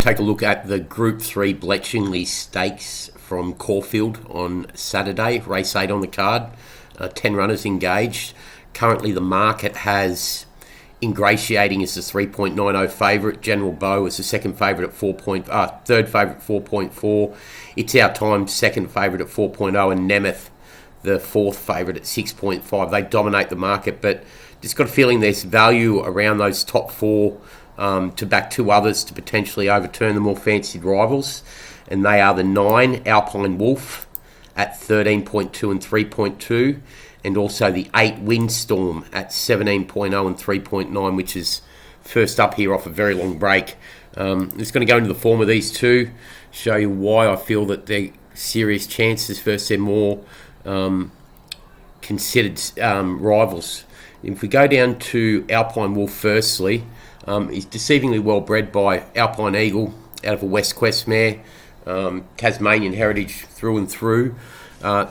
Take a look at the Group 3 Bletchingly Stakes from Caulfield on Saturday. Race 8 on the card. 10 runners engaged. Currently the market has Ingratiating as the 3.90 favourite. General Bow is the second favourite at third favourite 4.4. It's Our Time second favourite at 4.0, and Nemeth the fourth favourite at 6.5. They dominate the market, but just got a feeling there's value around those top four to back two others to potentially overturn the more fancied rivals, and they are the 9 Alpine Wolf at 13.2 and 3.2, and also the 8 Windstorm at 17.0 and 3.9, which is first up here off a very long break. I'm just going to go into the form of these two, show you why I feel that they're serious chances. First, they're more considered rivals. If we go down to Alpine Wolf firstly, he's deceivingly well bred by Alpine Eagle out of a West Quest mare, Tasmanian heritage through and through.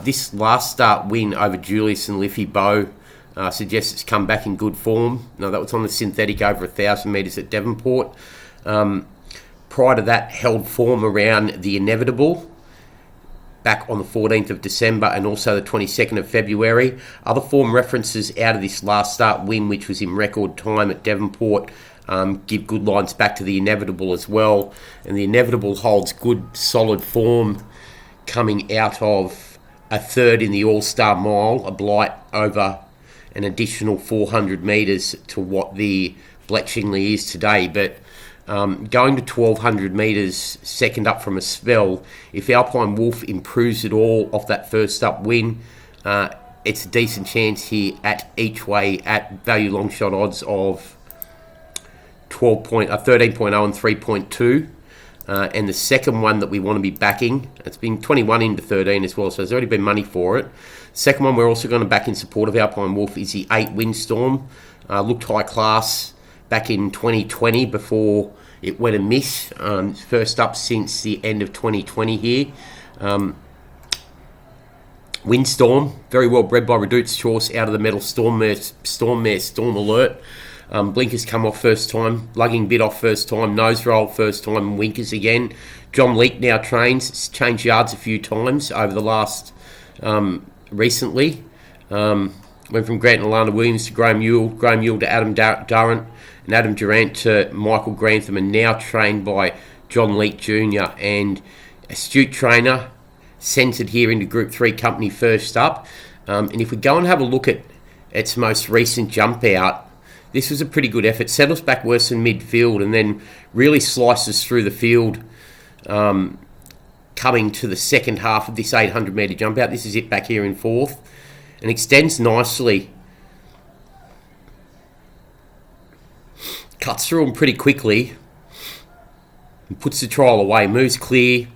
This last start win over Julius and Liffey Bow suggests it's come back in good form. Now, that was on the synthetic over 1,000 metres at Devonport. Prior to that, held form around the Inevitable back on the 14th of December and also the 22nd of February. Other form references out of this last start win, which was in record time at Devonport, give good lines back to the Inevitable as well. And the Inevitable holds good solid form coming out of a third in the All-Star Mile, a blight over an additional 400 metres to what the Bletchingly is today. But going to 1,200 metres, second up from a spell, if Alpine Wolf improves it all off that first up win, it's a decent chance here at each way at Value Longshot odds of 13.0 and 3.2. And the second one that we want to be backing, it's been 21 into 13 as well, so there's already been money for it. Second one we're also going to back in support of Alpine Wolf is the 8 Windstorm. Looked high class back in 2020 before it went amiss. First up since the end of 2020 here. Windstorm, very well bred by Redute's Choice out of the Metal Storm Alert. Blinkers come off first time, lugging bit off first time, nose roll first time, and winkers again. John Leake now trains, changed yards a few times over the last recently. Went from Grant and Alana Williams to Graham Ewell to Adam Durrant, and Adam Durant to Michael Grantham, and now trained by John Leake Jr. and astute trainer, centred here into Group 3 company first up. And if we go and have a look at its most recent jump out, this was a pretty good effort. Settles back worse than midfield and then really slices through the field coming to the second half of this 800 metre jump out. This is it back here in fourth and extends nicely. Cuts through them pretty quickly and puts the trial away. Moves clear,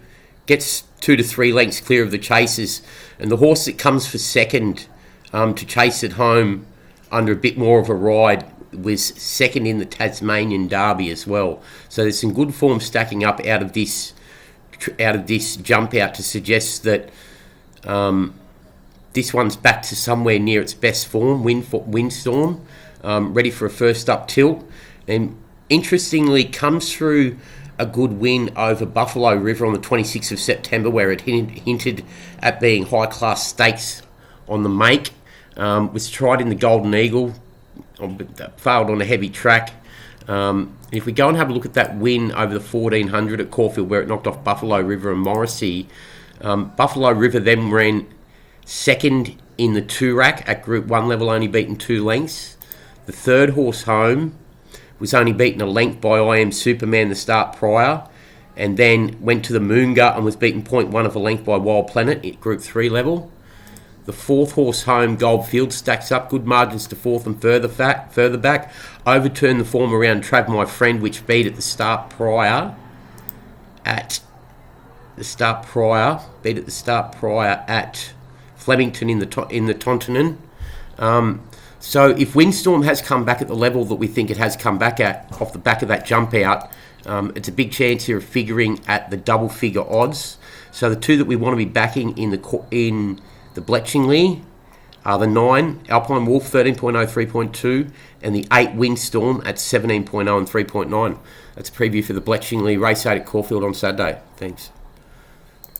gets 2 to 3 lengths clear of the chasers. And the horse that comes for second to chase it home under a bit more of a ride was second in the Tasmanian Derby as well. So there's some good form stacking up out of this jump out to suggest that this one's back to somewhere near its best form. Windstorm, ready for a first up tilt, and interestingly comes through a good win over Buffalo River on the 26th of September, where it hinted at being high class stakes on the make. Was tried in the Golden Eagle, failed on a heavy track. If we go and have a look at that win over the 1400 at Caulfield, where it knocked off Buffalo River and Morrissey, Buffalo River then ran second in the 2 rack at Group 1 level, only beaten 2 lengths. The third horse home was only beaten a length by I Am Superman the start prior, and then went to the Moonga and was beaten 0.1 of a length by Wild Planet at Group 3 level. The fourth horse home, Goldfield, stacks up good margins to fourth and further back. Overturned the form around Trav My Friend, which beat at the start prior at Flemington in the Tontonin. So if Windstorm has come back at the level that we think it has come back at off the back of that jump out, it's a big chance here of figuring at the double figure odds. So the two that we want to be backing in the Bletchingly The 9, Alpine Wolf, 13.0, 3.2, and the 8, Windstorm at 17.0 and 3.9. That's a preview for the Bletchingly Race 8 at Caulfield on Saturday. Thanks.